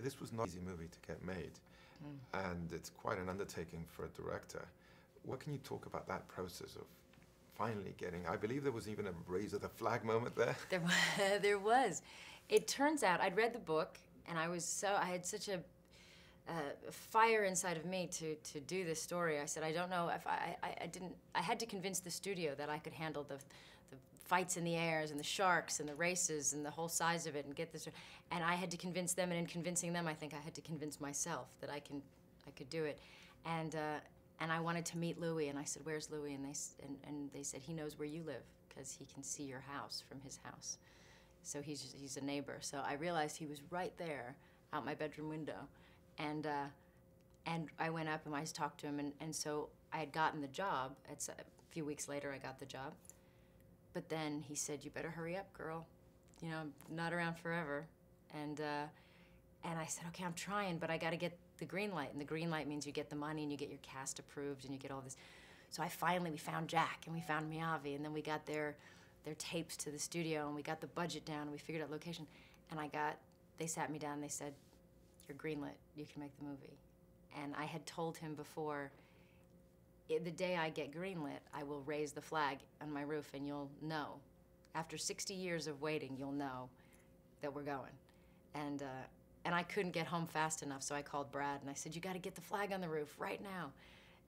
This was not an easy movie to get made, and it's quite an undertaking for a director. What can you talk about that process of finally getting, I believe there was even a raise of the flag moment there. There was. It turns out, I'd read the book, and I had such a fire inside of me to do this story. I said, I don't know if I had to convince the studio that I could handle the fights in the airs and the sharks and the races and the whole size of it and get this. And I had to convince them, and in convincing them, I think I had to convince myself that I could do it. And I wanted to meet Louis, and I said, where's Louis? And they said, he knows where you live because he can see your house from his house. So he's a neighbor. So I realized he was right there out my bedroom window. And I went up and I talked to him, and so I had gotten the job. It's a few weeks later I got the job. But then he said, you better hurry up, girl. You know, I'm not around forever. And I said, okay, I'm trying, but I gotta get the green light. And the green light means you get the money and you get your cast approved and you get all this. So we found Jack and we found Miyavi, and then we got their tapes to the studio, and we got the budget down, and we figured out location. And they sat me down and they said, you're greenlit, you can make the movie. And I had told him before, the day I get greenlit, I will raise the flag on my roof and you'll know. After 60 years of waiting, you'll know that we're going. And I couldn't get home fast enough, so I called Brad and I said, you gotta get the flag on the roof right now.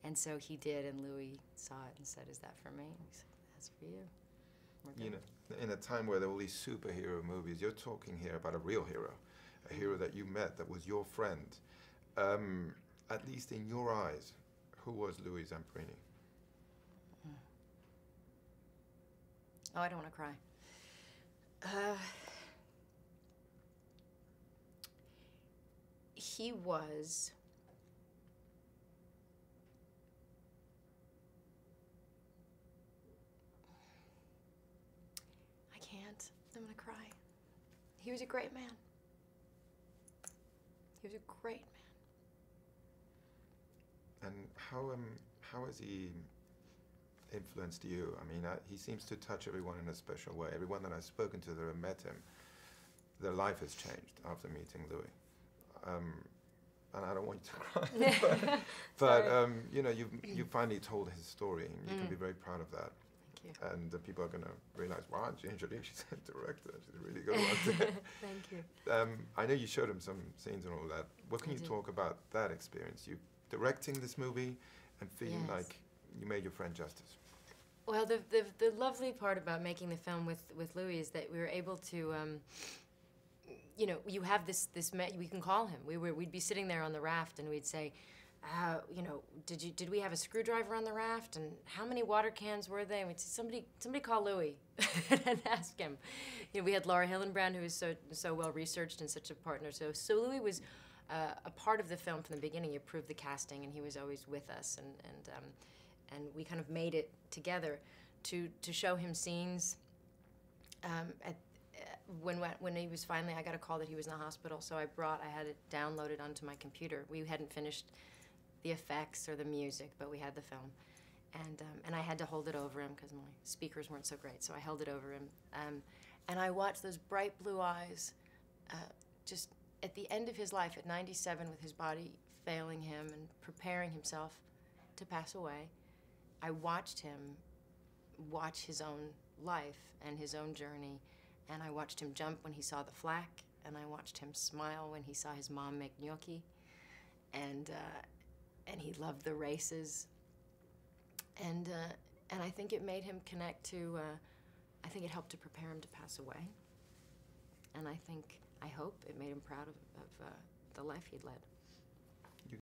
And so he did, and Louis saw it and said, is that for me? And he said, that's for you. You know, in a time where there were all these superhero movies, you're talking here about a real hero, a hero that you met, that was your friend. At least in your eyes, who was Louis Zamperini? Oh, I don't want to cry. He was I can't. I'm gonna cry. He was a great man. He was a great man. And how has he influenced you? I mean, he seems to touch everyone in a special way. Everyone that I've spoken to that have met him, their life has changed after meeting Louis. And I don't want you to cry. but you know, you finally told his story, and you can be very proud of that. Thank you. And people are going to realize, wow, Jolie, she's a director. She's a really good one. Thank you. I know you showed him some scenes and all that. What can you talk about that experience? You directing this movie and feeling like you made your friend justice. Well, the lovely part about making the film with Louis is that we were able to, you know, you have we can call him. We'd be sitting there on the raft and we'd say, you know, did we have a screwdriver on the raft, and how many water cans were they? And we'd say, somebody call Louis and ask him. You know, we had Laura Hillenbrand, who was so well researched and such a partner. So Louis was a part of the film from the beginning. He approved the casting, and he was always with us, and we kind of made it together to show him scenes. When he was finally, I got a call that he was in the hospital, so I had it downloaded onto my computer. We hadn't finished the effects or the music, but we had the film. And I had to hold it over him because my speakers weren't so great, so I held it over him. And I watched those bright blue eyes just at the end of his life at 97, with his body failing him and preparing himself to pass away. I watched him watch his own life and his own journey, and I watched him jump when he saw the flak, and I watched him smile when he saw his mom make gnocchi, and he loved the races, and I think it made him connect to, I think it helped to prepare him to pass away, and I hope it made him proud of the life he'd led.